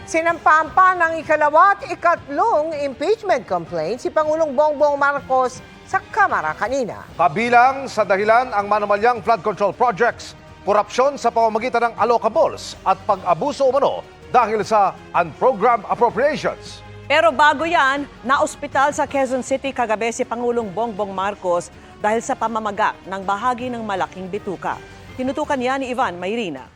Sinampaan pa ng ikalawa at ikatlong impeachment complaint si Pangulong Bongbong Marcos sa Kamara kanina. Kabilang sa dahilan ang manumalyang flood control projects, korupsyon sa pamamagitan ng allocables at pag-abuso umano dahil sa unprogrammed appropriations. Pero bago yan, na-ospital sa Quezon City kagabi si Pangulong Bongbong Marcos dahil sa pamamaga ng bahagi ng malaking bituka. Tinutukan niya ni Ivan Mayrina.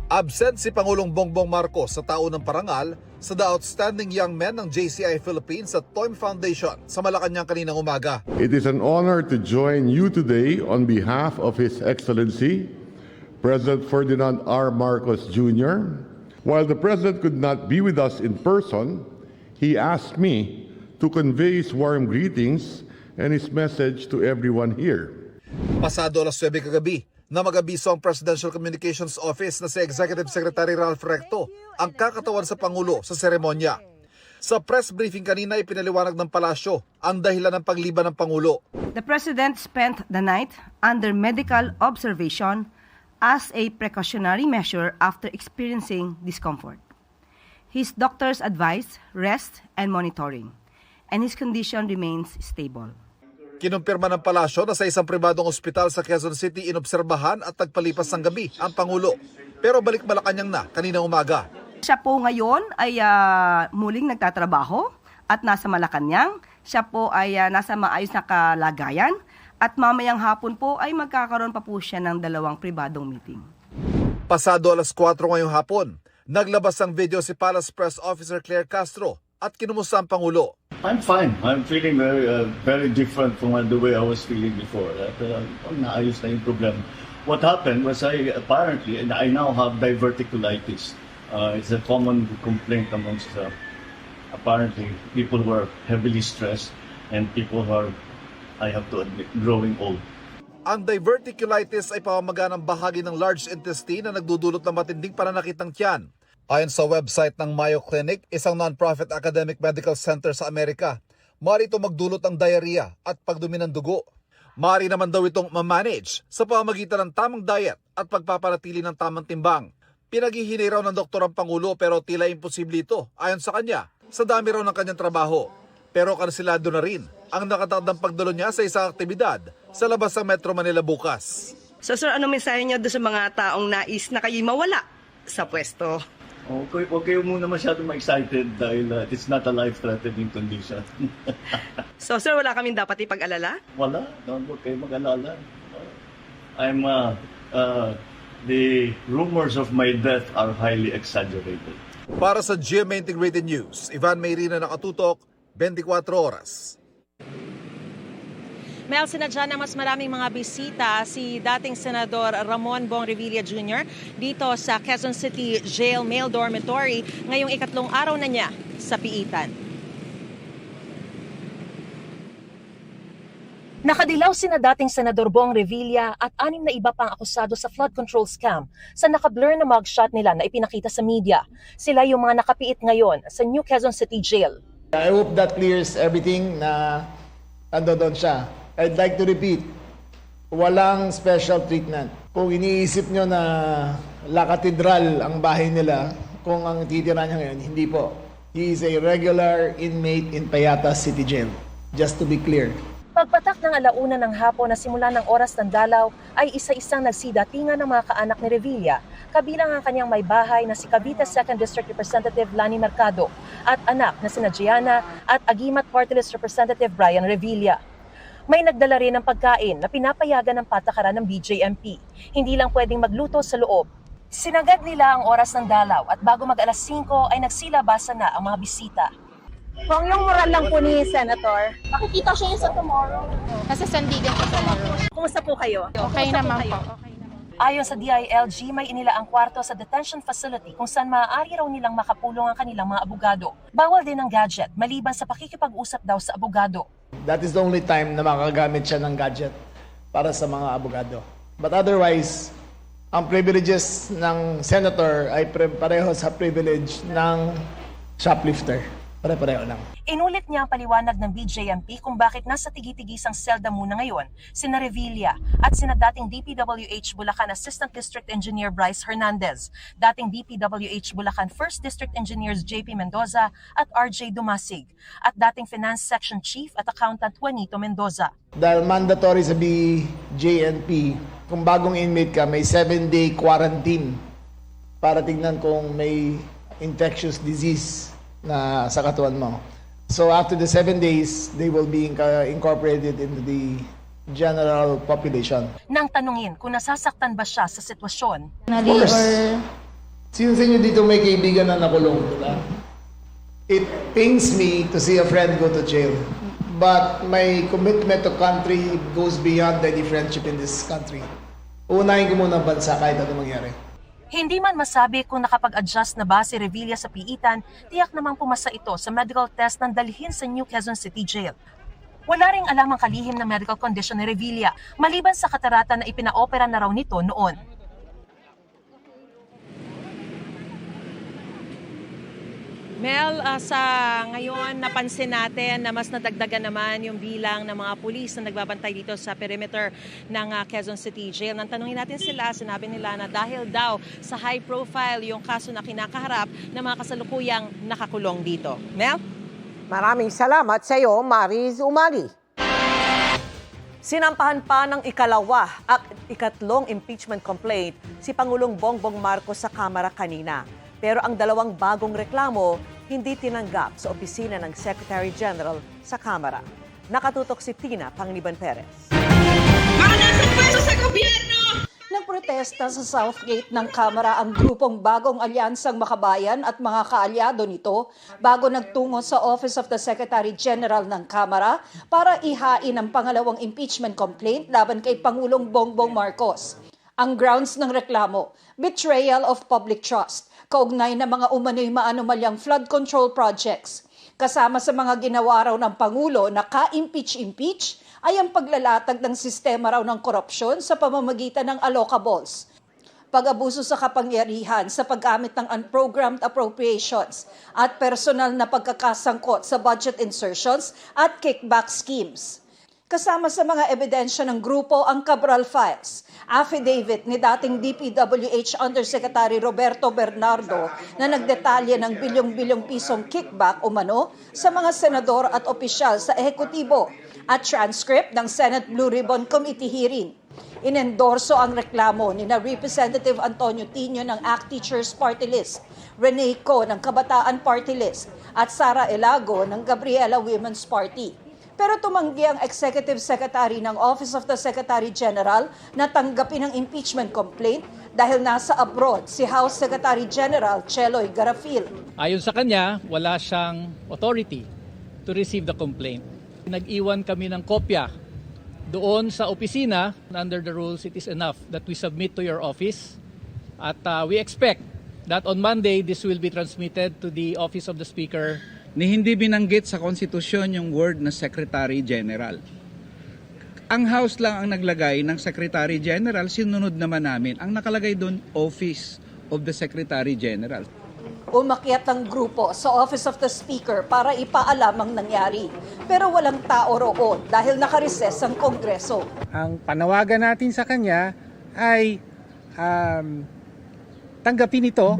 Absent si Pangulong Bongbong Marcos sa taon ng parangal sa The Outstanding Young Men ng JCI Philippines at TOIM Foundation sa Malacanang kaninang umaga. It is an honor to join you today on behalf of His Excellency, President Ferdinand R. Marcos Jr. While the President could not be with us in person, he asked me to convey his warm greetings and his message to everyone here. Pasado alas 9 kagabi, na mag-abiso ang Presidential Communications Office na si Executive Secretary Ralph Recto ang kakatawan sa Pangulo sa seremonya. Sa press briefing kanina ipinaliwanag ng palasyo ang dahilan ng pagliba ng Pangulo. The President spent the night under medical observation as a precautionary measure after experiencing discomfort. His doctors advised rest and monitoring, and his condition remains stable. Kinumpirma ng palasyo na sa isang pribadong ospital sa Quezon City inobserbahan at nagpalipas ng gabi ang Pangulo. Pero balik Malacanang na kaninang umaga. Siya po ngayon ay muling nagtatrabaho at nasa Malacanang. Siya po ay nasa maayos na kalagayan at mamayang hapon po ay magkakaroon pa po siya ng 2 pribadong meeting. Pasado alas 4 ngayong hapon, naglabas ng video si Palace Press Officer Claire Castro at kinumusta ang Pangulo. I'm fine. I'm feeling very different from the way I was feeling before. Naayos na yung problem. What happened was I now have diverticulitis. It's a common complaint amongst apparently people who are heavily stressed and people who are, I have to admit, growing old. Ang diverticulitis ay pamamaga ng bahagi ng large intestine na nagdudulot ng matinding pananakit ng tiyan. Ayon sa website ng Mayo Clinic, isang non-profit academic medical center sa Amerika, maaari ito magdulot ng diarrhea at pagdumi ng dugo. Maaari naman daw itong ma-manage sa pamamagitan ng tamang diet at pagpapanatili ng tamang timbang. Pinaghihinay raw ng doktor ang Pangulo pero tila imposible ito ayon sa kanya sa dami raw ng kanyang trabaho. Pero kansilado na rin ang nakatakdang pagdalo niya sa isang aktibidad sa labas ng Metro Manila bukas. So sir, ano mensahe niyo doon sa mga taong nais na kayo'y mawala sa pwesto? Okay, huwag kayo muna masyadong excited dahil it's not a life-threatening condition. So sir, wala kaming dapat ipag-alala? Wala, huwag kayo mag-alala. The rumors of my death are highly exaggerated. Para sa GMA Integrated News, Ivan Mayrina, nakatutok, 24 oras. Mel, sinadya na mas maraming mga bisita si dating Senador Ramon Bong Revilla Jr. dito sa Quezon City Jail Male Dormitory ngayong ikatlong araw na niya sa piitan. Nakadilaw sina dating Senador Bong Revilla at 6 na iba pang akusado sa flood control scam sa nakablur na mugshot nila na ipinakita sa media. Sila yung mga nakapiit ngayon sa New Quezon City Jail. I hope that clears everything na doon siya. I'd like to repeat, walang special treatment. Kung iniisip nyo na La Catedral ang bahay nila, kung ang titira niya ngayon, hindi po. He is a regular inmate in Payatas City Jail. Just to be clear. Pagpatak ng 1:00 ng hapon na simula ng oras ng dalaw ay isa-isang nagsidatingan ng mga kaanak ni Revilla, kabilang ang kanyang may bahay na si Cavite 2nd District Representative Lani Mercado at anak na sina Gianna at Agimat Party List Representative Brian Revilla. May nagdala rin ng pagkain na pinapayagan ng patakaran ng BJMP. Hindi lang pwedeng magluto sa loob. Sinagad nila ang oras ng dalaw at bago mag-alas 5 ay nagsilabasan na ang mga bisita. Kung yung moral lang po ni Senator, makikita siya yun sa tomorrow. Nasa Sandigan po tomorrow. kumusta po kayo? Okay naman po. Ayon sa DILG, may inilaang kwarto sa detention facility kung saan maaari raw nilang makapulong ang kanilang mga abogado. Bawal din ang gadget, maliban sa pakikipag-usap daw sa abogado. That is the only time na makagamit siya ng gadget para sa mga abogado. But otherwise, ang privileges ng senator ay pareho sa privilege ng shoplifter. Pare-pareho lang. Inulit niya ang paliwanag ng BJMP kung bakit nasa tigi-tigisang selda muna ngayon sina Revilla at sina dating DPWH Bulacan Assistant District Engineer Bryce Hernandez, dating DPWH Bulacan 1st District Engineers JP Mendoza at RJ Dumasig, at dating Finance Section Chief at Accountant Juanito Mendoza. Dahil mandatory sa BJNP, kung bagong inmate ka, may 7-day quarantine para tignan kung may infectious disease na sa katawan mo. So after the 7 days, they will be incorporated into the general population. Nang tanungin kung nasasaktan ba siya sa sitwasyon. Of course. Sino sa inyo dito may kaibigan na nakulong, diba? It pains me to see a friend go to jail. But my commitment to country goes beyond any friendship in this country. Uunahin ko muna ang bansa kahit ano mangyari. Hindi man masabi kung nakapag-adjust na ba si Revilla sa piitan, tiyak namang pumasa ito sa medical test ng dalhin sa New Quezon City Jail. Wala ring alam ang kalihim na medical condition ni Revilla, maliban sa katarata na ipinaopera na raw nito noon. Mel, sa ngayon napansin natin na mas nadagdagan naman yung bilang ng mga pulis na nagbabantay dito sa perimeter ng Quezon City Jail. Nang tanungin natin sila, sinabi nila na dahil daw sa high profile yung kaso na kinakaharap ng mga kasalukuyang nakakulong dito. Mel? Maraming salamat sa iyo, Mariz Umali. Sinampahan pa ng ikalawa at ikatlong impeachment complaint si Pangulong Bongbong Marcos sa Kamara kanina. Pero ang dalawang bagong reklamo hindi tinanggap sa opisina ng Secretary General sa Kamara. Nakatutok si Tina Panganiban Perez. Nagprotesta sa Southgate ng Kamara ang grupong Bagong Alyansang Makabayan at mga kaalyado nito bago nagtungo sa Office of the Secretary General ng Kamara para ihain ang pangalawang impeachment complaint laban kay Pangulong Bongbong Marcos. Ang grounds ng reklamo, betrayal of public trust, kaugnay na mga umano'y maanomalyang flood control projects. Kasama sa mga ginawa raw ng Pangulo na ka-impeach-impeach ay ang paglalatag ng sistema raw ng korupsyon sa pamamagitan ng allocables, pag-abuso sa kapangyarihan sa paggamit ng unprogrammed appropriations at personal na pagkakasangkot sa budget insertions at kickback schemes. Kasama sa mga ebidensya ng grupo ang Cabral Files, affidavit ni dating DPWH Undersecretary Roberto Bernardo na nagdetalye ng bilyong-bilyong pisong kickback umano sa mga senador at opisyal sa ehekutibo at transcript ng Senate Blue Ribbon Committee hearing. Inendorso ang reklamo ni na Representative Antonio Tino ng ACT Teachers Party List, Rene Co ng Kabataan Party List at Sara Elago ng Gabriela Women's Party. Pero tumanggi ang Executive Secretary ng Office of the Secretary General na tanggapin ang impeachment complaint dahil nasa abroad si House Secretary General Cheloy Garafil. Ayon sa kanya, wala siyang authority to receive the complaint. Nag-iwan kami ng kopya doon sa opisina. Under the rules, it is enough that we submit to your office. At we expect that on Monday, this will be transmitted to the Office of the Speaker. Ni hindi binanggit sa konstitusyon yung word na Secretary General. Ang House lang ang naglagay ng Secretary General, sinunod naman namin. Ang nakalagay doon, Office of the Secretary General. Umakyat ang grupo sa Office of the Speaker para ipaalam ang nangyari. Pero walang tao roon dahil nakareses ang Kongreso. Ang panawagan natin sa kanya ay tanggapin ito,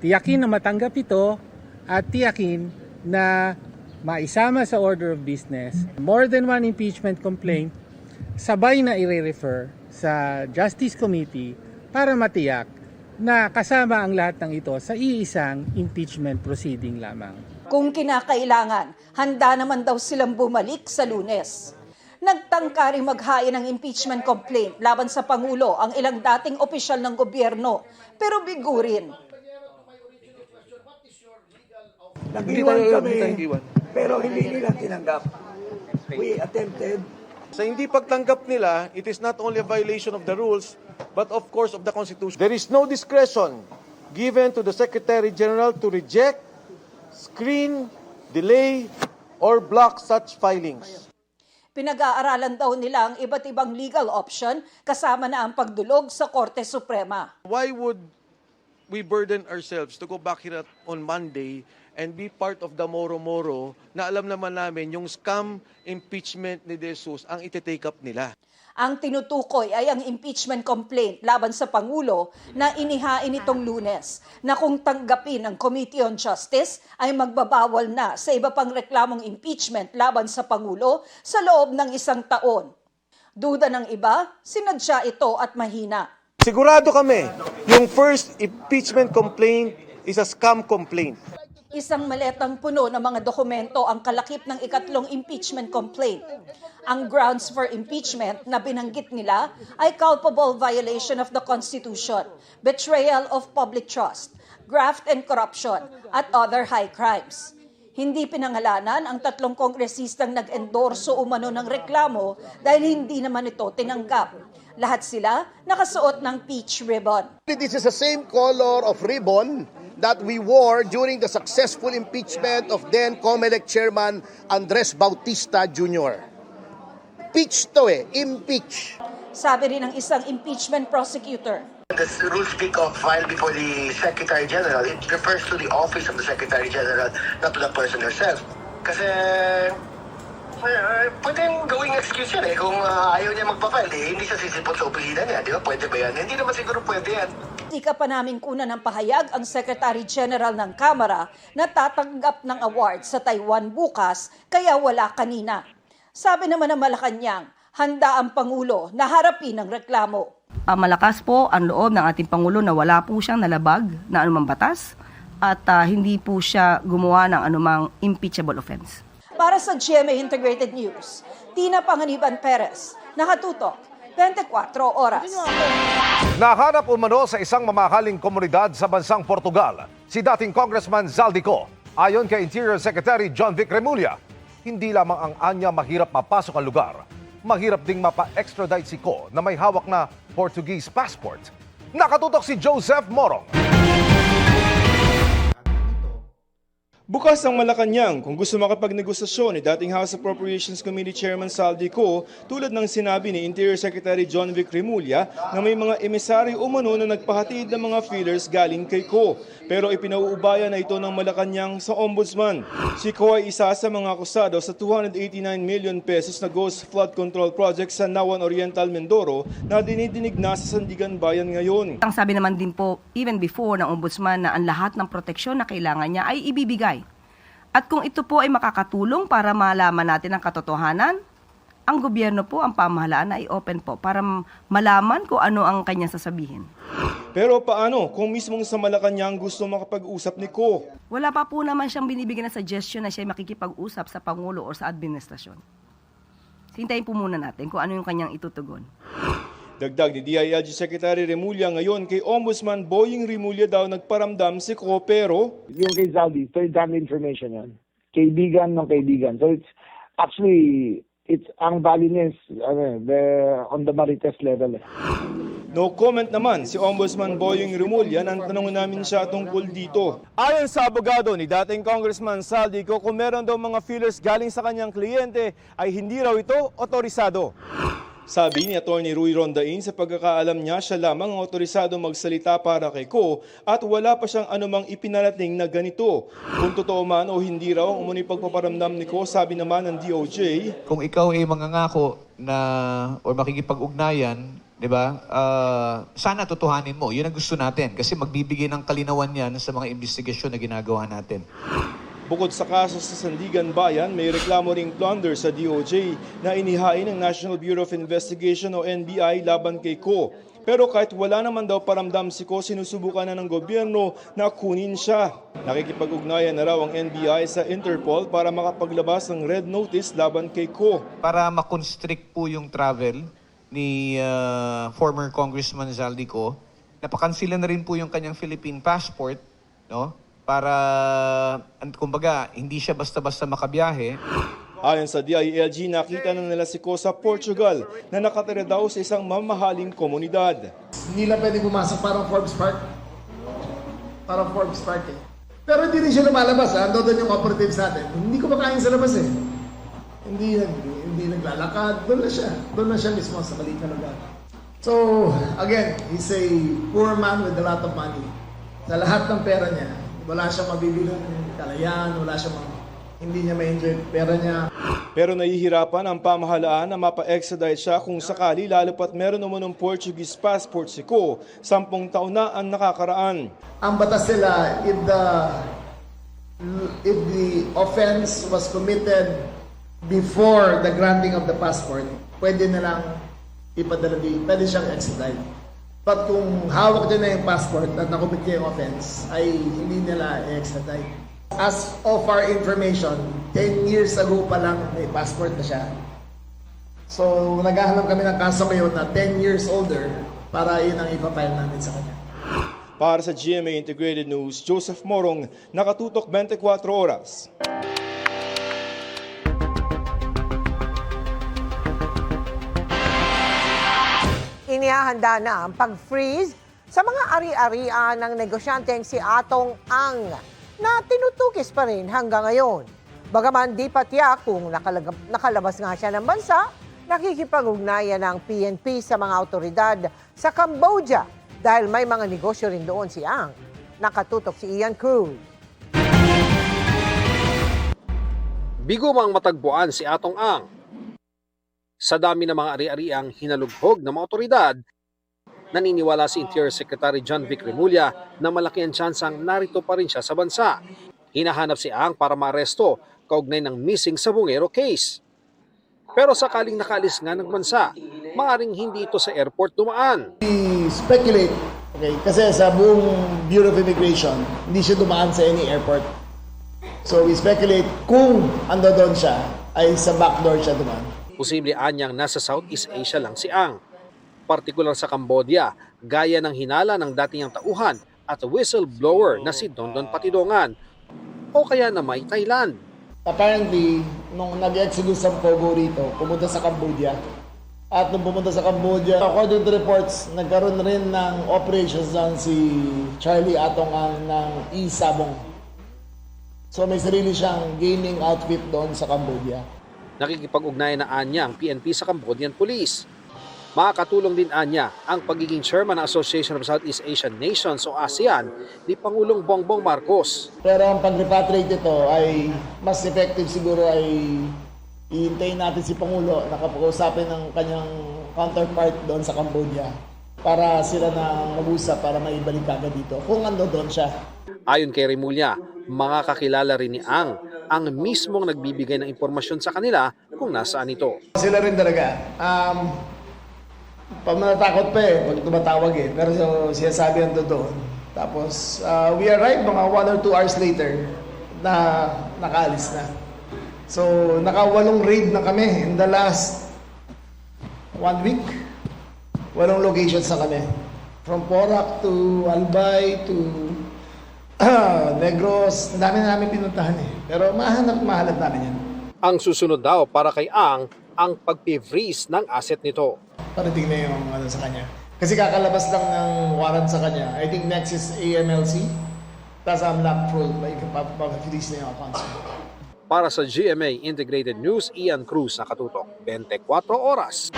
tiyakin na matanggap ito, at tiyakin na maisama sa order of business more than one impeachment complaint, sabay na i-refer sa Justice Committee para matiyak na kasama ang lahat ng ito sa iisang impeachment proceeding lamang. Kung kinakailangan, handa naman daw silang bumalik sa Lunes. Nagtangka rin maghain ng impeachment complaint laban sa Pangulo ang ilang dating opisyal ng gobyerno, pero bigo rin. Nag-iwan kami, pero hindi nila tinanggap. We attempted. Sa hindi pagtanggap nila, it is not only a violation of the rules, but of course of the Constitution. There is no discretion given to the Secretary General to reject, screen, delay, or block such filings. Pinag-aaralan daw nila ang iba't ibang legal option kasama na ang pagdulog sa Korte Suprema. Why would we burden ourselves to go back here on Monday and be part of the moro-moro na alam naman namin yung scam impeachment ni De Jesus ang iti-take up nila. Ang tinutukoy ay ang impeachment complaint laban sa Pangulo na inihain itong Lunes na kung tanggapin ng Committee on Justice ay magbabawal na sa iba pang reklamong impeachment laban sa Pangulo sa loob ng 1 taon. Duda ng iba, sinadya ito at mahina. Sigurado kami, yung first impeachment complaint is a scam complaint. Isang maletang puno ng mga dokumento ang kalakip ng ikatlong impeachment complaint. Ang grounds for impeachment na binanggit nila ay culpable violation of the Constitution, betrayal of public trust, graft and corruption, at other high crimes. Hindi pinangalanan ang 3 kongresistang nag-endorso umano ng reklamo dahil hindi naman ito tinanggap. Lahat sila nakasuot ng peach ribbon. This is the same color of ribbon that we wore during the successful impeachment of then COMELEC Chairman Andres Bautista Jr. Peach to impeach. Sabi rin ng isang impeachment prosecutor. The rules speak of file before the Secretary General. It refers to the office of the Secretary General, not to the person herself. Kasi pwedeng gawing excuse yan Kung ayaw niya magpa-file, hindi siya sisipot sa opisina niya. Di ba? Pwede ba yan? Hindi naman siguro pwede yan. Di ka pa namin kuna ng pahayag ang Secretary General ng Kamara na tatanggap ng award sa Taiwan bukas, kaya wala kanina. Sabi naman ng Malacanang, handa ang Pangulo na harapin ang reklamo. Malakas po ang loob ng ating Pangulo na wala po siyang nalabag na anumang batas at hindi po siya gumawa ng anumang impeachable offense. Para sa GMA Integrated News, Tina Panganiban Perez, nakatutok, 24 oras. Nahanap umano sa isang mamahaling komunidad sa bansang Portugal si dating Congressman Zaldico. Ayon kay Interior Secretary John Vic Remulla, hindi lamang ang anya mahirap mapasok ang lugar, mahirap ding mapa-extradite si Ko na may hawak na Portuguese passport. Nakatutok si Joseph Morong. Bukas ang Malacanang kung gusto makapagnegosasyon ni dating House Appropriations Committee Chairman Zaldico tulad ng sinabi ni Interior Secretary John Vic Remulla na may mga emisaryo umano na nagpahatid ng mga feelers galing kay Ko. Pero ipinauubaya na ito ng Malacanang sa Ombudsman. Si Ko ay isa sa mga akusado sa 289 million pesos na ghost flood control project sa Nawan Oriental, Mindoro na dinidinig na sa Sandigan Bayan ngayon. Ang sabi naman din po, even before ng Ombudsman na ang lahat ng proteksyon na kailangan niya ay ibibigay. At kung ito po ay makakatulong para malaman natin ang katotohanan, ang gobyerno po, ang pamahalaan ay open po para malaman kung ano ang kanyang sasabihin. Pero paano kung mismong sa Malacanang gusto makapag-usap ni Ko? Wala pa po naman siyang binibigyan na suggestion na siya makikipag-usap sa Pangulo o sa administrasyon. Hintayin po muna natin kung ano yung kanyang itutugon. Dagdag ni DILG Secretary Remulla ngayon kay Ombudsman Boying Remulla daw nagparamdam si Ko pero Yung kay Zaldi, third-hand information yan. Kaibigan ng kaibigan. So it's actually, ang validness on the Marites level. no comment naman si Ombudsman Boying Remulla nang tanongin namin siya tungkol dito. Ayon sa abogado ni dating Congressman Zaldico, kung meron daw mga feelers galing sa kanyang kliyente ay hindi raw ito otorisado. Sabi ni Atty. Rui Rondain, sa pagkakaalam niya, siya lamang ang otorisado magsalita para kay Ko at wala pa siyang anumang ipinarating na ganito. Kung totoo man o hindi raw ang umano'y pagpaparamdam ni Ko, sabi naman ng DOJ, kung ikaw ay mangangako na o makikipag-ugnayan, di ba? Sana totohanin mo. Yun ang gusto natin kasi magbibigay ng kalinawan yan sa mga investigasyon na ginagawa natin. Bukod sa kaso sa Sandigan Bayan, may reklamo ring plunder sa DOJ na inihain ng National Bureau of Investigation o NBI laban kay Ko. Pero kahit wala naman daw paramdam si Ko, sinusubukan na ng gobyerno na kunin siya. Nakikipag-ugnayan na raw ang NBI sa Interpol para makapaglabas ng red notice laban kay Ko. Para makonstrict po yung travel ni former Congressman Zaldico, napakansila na rin po yung kanyang Philippine passport, no? Para, kumbaga, hindi siya basta-basta makabiyahe. Ayon sa DILG, nakita na nila si Ko sa Portugal na nakatira daw sa isang mamahaling komunidad. Hindi lang pwede pumasok parang Forbes Park. Parang Forbes Park eh. Pero hindi rin siya lumalabas ha. Ando doon yung operatives natin. Hindi ko makain sa labas eh. Hindi naglalakad. Doon na siya mismo sa maliit na lugar. So, again, he's a poor man with a lot of money. Sa lahat ng pera niya, wala siyang mabibilang kalayan, hindi niya ma-enjoy pera niya. Pero nahihirapan ang pamahalaan na mapa-extradite siya kung sakali lalo pat meron naman ng Portuguese passport si Ko, 10 taon na ang nakakaraan. Ang batas nila, if the offense was committed before the granting of the passport, pwede na lang pwede siyang extradite. But kung hawak din na yung passport at nakumit niya yung offense, ay hindi nila i-extradite. As of our information, 10 years ago pa lang may passport na siya. So naghahanap kami ng kaso ngayon na 10 years older para yun ang ipapile namin sa kanya. Para sa GMA Integrated News, Joseph Morong, nakatutok 24 oras. Inihahanda na ang pag-freeze sa mga ari-arian ng negosyanteng si Atong Ang na tinutukis pa rin hanggang ngayon. Bagaman di pa tiyak kung nakalabas nga siya ng bansa, nakikipag-ugnayan ng PNP sa mga autoridad sa Cambodia dahil may mga negosyo rin doon si Ang. Nakatutok si Ian Cruz. Bigumang matagpuan si Atong Ang. Sa dami ng mga ari-ariang hinalughog ng mga otoridad, naniniwala si Interior Secretary John Vic Remulla na malaki ang tsansang narito pa rin siya sa bansa. Hinahanap si Ang para maaresto kaugnay ng missing sa Bungero case. Pero sakaling nakaalis nga ng bansa, maaring hindi ito sa airport dumaan. We speculate, kasi sa buong Bureau of Immigration, hindi siya dumaan sa any airport. So we speculate kung ando doon siya, ay sa backdoor siya dumaan. Posible anyang nasa Southeast Asia lang si Ang. Partikular sa Cambodia, gaya ng hinala ng dating tauhan at whistleblower na si Dondon Patidongan o kaya na may Thailand. Apparently, nung nag-exodus ang Pogo rito, pumunta sa Cambodia. At nung pumunta sa Cambodia, according to reports, nagkaroon rin ng operations doon si Charlie Atong Ang ng Isabong. So may sarili siyang gaming outfit doon sa Cambodia. Nakikipag-ugnayan na anya ang PNP sa Cambodian Police. Makakatulong din anya ang pagiging chairman ng Association of Southeast Asian Nations o ASEAN ni Pangulong Bongbong Marcos. Pero ang pag-repatriate ito ay mas effective siguro ay ihintayin natin si Pangulo na kapag-usapin ng kanyang counterpart doon sa Cambodia para sila na mag-usap para maibalik agad dito kung ando doon siya. Ayon kay Remulla, mga kakilala rin ni Ang mismong nagbibigay ng impormasyon sa kanila kung nasaan ito. Sila rin talaga. Pamanatakot pa pag tumatawag pero siya sabi ang doon. Tapos we arrived mga 1 or 2 hours later na nakaalis na. So naka-8 raid na kami in the last 1 week. 8 locations na kami. From Porac to Albay to Negros. Ang dami na namin pinuntahan Pero mahanap namin yan. Ang susunod daw para kay Ang pag-freeze ng asset nito. Parating na yung sa kanya. Kasi kakalabas lang ng warrant sa kanya. I think next is AMLC. Tapos unlock fraud. Pag-freeze na yung accounts. Para sa GMA Integrated News, Ian Cruz, nakatutok 24 oras.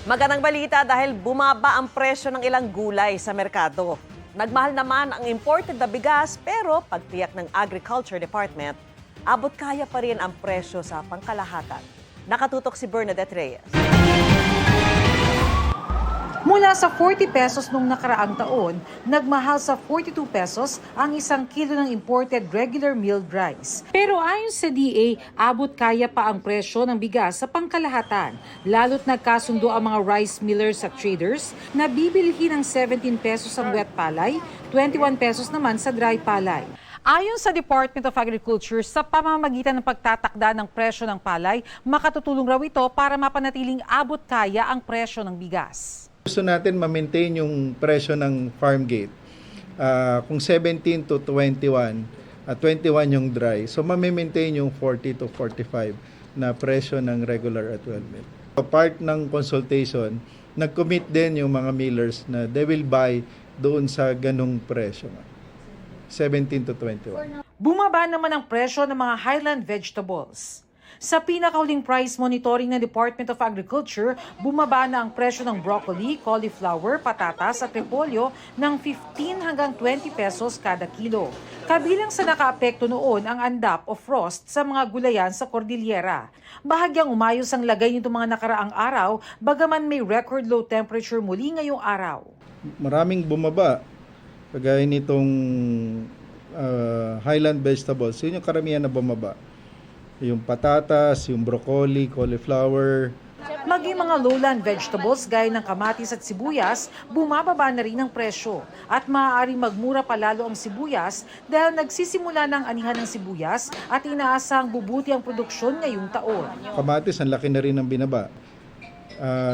Magandang balita dahil bumaba ang presyo ng ilang gulay sa merkado. Nagmahal naman ang imported na bigas pero pagtiyak ng Agriculture Department, abot kaya pa rin ang presyo sa pangkalahatan. Nakatutok si Bernadette Reyes. Mula sa 40 pesos nung nakaraang taon, nagmahal sa 42 pesos ang 1 kilo ng imported regular milled rice. Pero ayon sa DA, abot kaya pa ang presyo ng bigas sa pangkalahatan. Lalo't nagkasundo ang mga rice millers at traders na bibilihin ng 17 pesos ang wet palay, 21 pesos naman sa dry palay. Ayon sa Department of Agriculture, sa pamamagitan ng pagtatakda ng presyo ng palay, makatutulong raw ito para mapanatiling abot kaya ang presyo ng bigas. Gusto natin ma-maintain yung presyo ng farm gate. Kung 17 to 21, 21 yung dry. So ma-maintain yung 40 to 45 na presyo ng regular at well milled. Part ng consultation, nag-commit din yung mga millers na they will buy doon sa ganung presyo. 17 to 21. Bumaba naman ang presyo ng mga highland vegetables. Sa pinakahuling price monitoring ng Department of Agriculture, bumaba na ang presyo ng broccoli, cauliflower, patatas at repolyo ng 15 hanggang 20 pesos kada kilo. Kabilang sa nakaapekto noon ang andap o frost sa mga gulayan sa Cordillera. Bahagyang umayos ang lagay nito mga nakaraang araw, bagaman may record low temperature muli ngayong araw. Maraming bumaba, kagaya nitong highland vegetables, yun yung karamihan na bumaba. Yung patatas, yung broccoli, cauliflower. Maging mga lowland vegetables gaya ng kamatis at sibuyas, bumababa na rin ang presyo. At maaaring magmura palalo ang sibuyas dahil nagsisimula ng anihan ng sibuyas at inaasang bubuti ang produksyon ngayong taon. Kamatis, ang laki na rin ng binaba.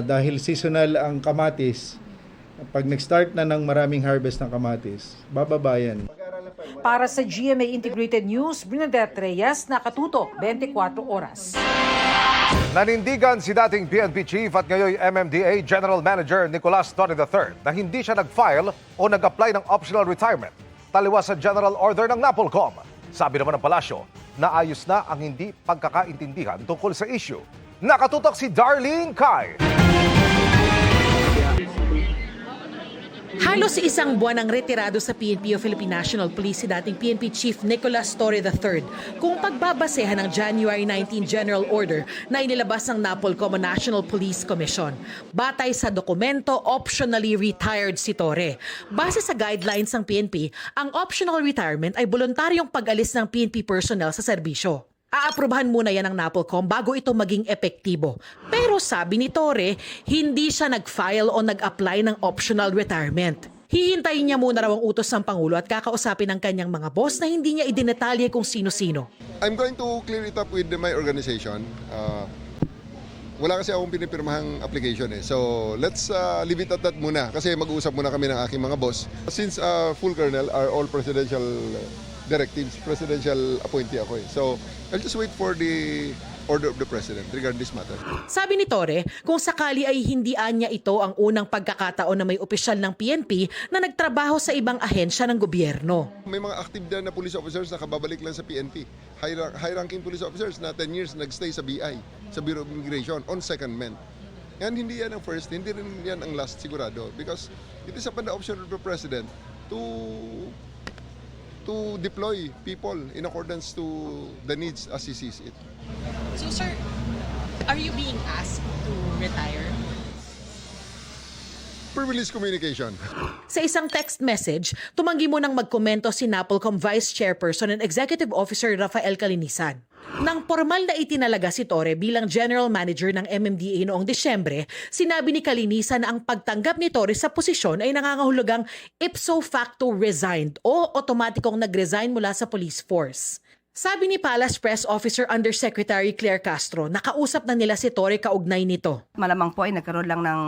Dahil seasonal ang kamatis, pag nag-start na ng maraming harvest ng kamatis, bababa yan. Para sa GMA Integrated News, Bernadette Reyes, nakatutok 24 oras. Nanindigan si dating PNP Chief at ngayon MMDA General Manager Nicolas Torre III na hindi siya nag-file o nag-apply ng optional retirement taliwas sa General Order ng NAPOLCOM. Sabi naman ng palasyo, naayos na ang hindi pagkakaintindihan tungkol sa issue. Nakatutok si Darlene Kai. Halos isang buwan ang retirado sa PNP o Philippine National Police si dating PNP Chief Nicolas Torre III kung pagbabasehan ng January 19 General Order na inilabas ng NAPOLCOM o National Police Commission. Batay sa dokumento, optionally retired si Torre. Base sa guidelines ng PNP, ang optional retirement ay voluntaryong pag-alis ng PNP personnel sa serbisyo. Aaprubahan muna yan ng NAPOLCOM bago ito maging epektibo. Pero sabi ni Torre, hindi siya nag-file o nag-apply ng optional retirement. Hihintayin niya muna raw ang utos ng Pangulo at kakausapin ng kanyang mga boss na hindi niya idinetalye kung sino-sino. I'm going to clear it up with my organization. Wala kasi akong pinipirmahang application eh. So let's leave it at that muna kasi mag-uusap muna kami ng aking mga boss. Since full colonel are all presidential directives, presidential appointee ako eh. So I'll just wait for the order of the president regarding this matter. Sabi ni Torre, kung sakali ay hindian niya ito ang unang pagkakataon na may opisyal ng PNP na nagtrabaho sa ibang ahensya ng gobyerno. May mga active na police officers na kababalik lang sa PNP. High-ranking police officers na 10 years nagstay sa BI, sa Bureau of Immigration, on secondment. Yan, hindi yan ang first, hindi rin yan ang last sigurado because it is upon the option of the president to deploy people in accordance to the needs as he sees it. So sir, are you being asked to retire? Privileged communication. Sa isang text message, tumanggi mo nang magkomento si NAPOLCOM Vice Chairperson and Executive Officer Rafael Calinisan. Nang formal na itinalaga si Torre bilang General Manager ng MMDA noong Disyembre, sinabi ni Calinisan na ang pagtanggap ni Torre sa posisyon ay nangangahulugang ipso facto resigned o otomatikong nag-resign mula sa police force. Sabi ni Palace Press Officer Undersecretary Claire Castro, nakausap na nila si Torre kaugnay nito. Malamang po ay nagkaroon lang ng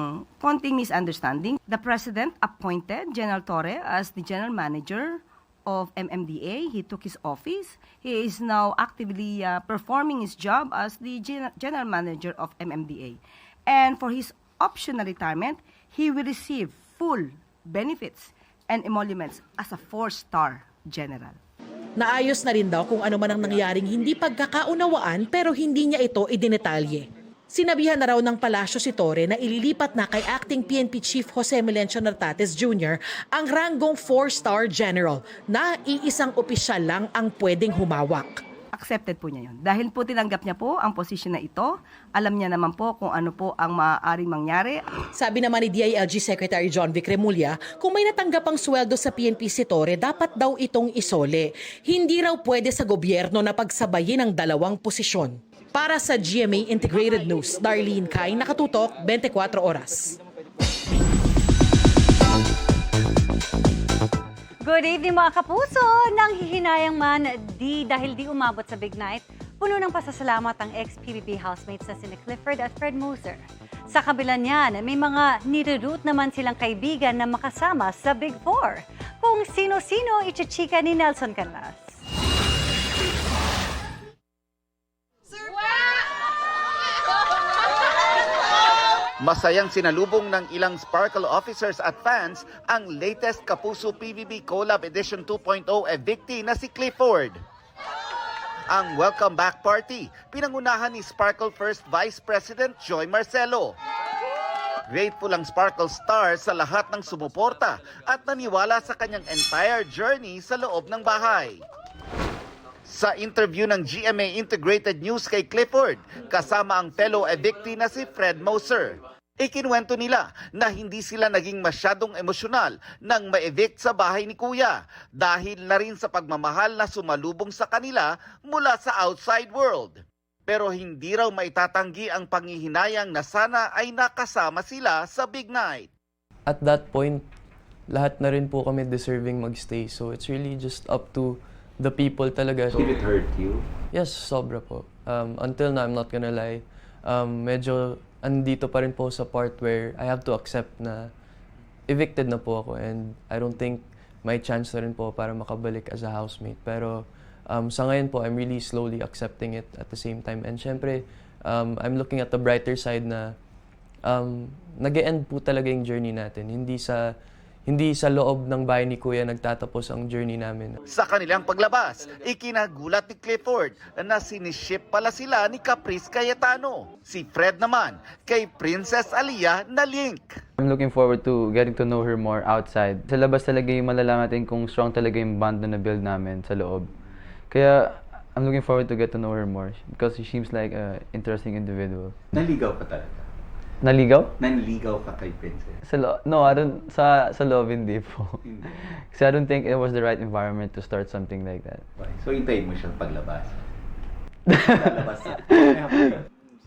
konting misunderstanding. The President appointed General Torre as the General Manager of MMDA. He took his office. He is now actively performing his job as the General Manager of MMDA. And for his optional retirement, he will receive full benefits and emoluments as a 4-star general. Naayos na rin daw kung ano man ang nangyaring hindi pagkakaunawaan pero hindi niya ito idinetalye. Sinabihan na raw ng palasyo si Torre na ililipat na kay Acting PNP Chief Jose Melencio Nartates Jr. ang ranggong 4-star general na iisang opisyal lang ang pwedeng humawak. Accepted po niya yun. Dahil po tinanggap niya po ang posisyon na ito, alam niya naman po kung ano po ang maaaring mangyari. Sabi naman ni DILG Secretary John Vic Remulla, kung may natanggap ang sweldo sa PNP si Torre, dapat daw itong isole. Hindi raw pwede sa gobyerno na pagsabayin ang dalawang posisyon. Para sa GMA Integrated News, Darlene Kai, nakatutok 24 oras. Good evening mga kapuso! Nang hihinayang man dahil di umabot sa big night, puno ng pasasalamat ang ex-PBB housemates na sina Clifford at Fred Moser. Sa kabila niyan, may mga nire-root naman silang kaibigan na makasama sa Big Four. Kung sino-sino, ichichika ni Nelson Canlas. Masayang sinalubong ng ilang Sparkle officers at fans ang latest Kapuso PBB Collab Edition 2.0 evictee na si Clifford. ang welcome back party, pinangunahan ni Sparkle First Vice President Joy Marcelo. Grateful ang Sparkle Star sa lahat ng sumuporta at naniwala sa kanyang entire journey sa loob ng bahay. Sa interview ng GMA Integrated News kay Clifford, kasama ang fellow evictee na si Fred Moser, ikinwento nila na hindi sila naging masyadong emosyonal nang ma-evict sa bahay ni Kuya dahil na rin sa pagmamahal na sumalubong sa kanila mula sa outside world. Pero hindi raw maitatanggi ang panghihinayang na sana ay nakasama sila sa big night. At that point, lahat na rin po kami deserving magstay. So it's really just up to the people talaga. Did it hurt you? Yes, sobra po. Until now, I'm not gonna lie. Medyo andito pa rin po sa part where I have to accept na evicted na po ako and I don't think may chance na rin po para makabalik as a housemate. Pero sa ngayon po, I'm really slowly accepting it at the same time. And syempre, I'm looking at the brighter side na nag-e-end po talaga yung journey natin. Hindi sa loob ng bahay ni Kuya nagtatapos ang journey namin. Sa kanilang paglabas, ikinagulat ni Clifford na siniship pala sila ni Caprice Cayetano. Si Fred naman kay Princess Aliyah na link. I'm looking forward to getting to know her more outside. Sa labas talaga yung malalaman natin kung strong talaga yung bond na na-build namin sa loob. Kaya I'm looking forward to get to know her more because she seems like an interesting individual. Naligaw ka talaga? Naligaw? Nanligaw ka kay Princess? No, I don't. Sa love, hindi po. Kasi I don't think it was the right environment to start something like that. So, hintayin mo siya paglabas?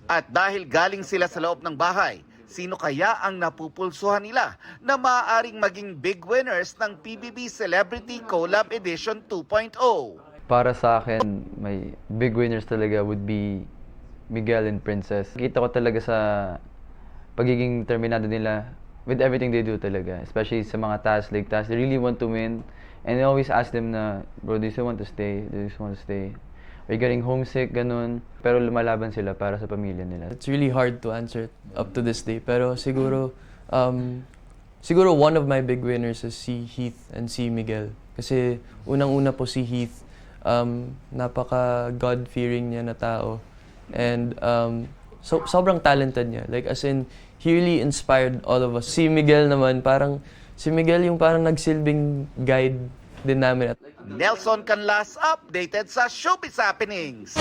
At dahil galing sila sa loob ng bahay, sino kaya ang napupulsuhan nila na maaaring maging big winners ng PBB Celebrity Collab Edition 2.0? Para sa akin, may big winners talaga would be Miguel and Princess. Kita ko talaga sa pagiging terminado nila with everything they do talaga. Especially sa mga task, like tasks. They really want to win. And I always ask them na, bro, do you still want to stay? Do you still want to stay? Are you getting homesick? Ganun. Pero lumalaban sila para sa pamilya nila. It's really hard to answer up to this day. Pero siguro one of my big winners is si Heath and si Miguel. Kasi unang-una po si Heath, napaka God-fearing niya na tao. And sobrang talented niya. Like as in, he really inspired all of us. Si Miguel naman, si Miguel yung parang nagsilbing guide din namin. Nelson Canlas updated sa Showbiz Happenings.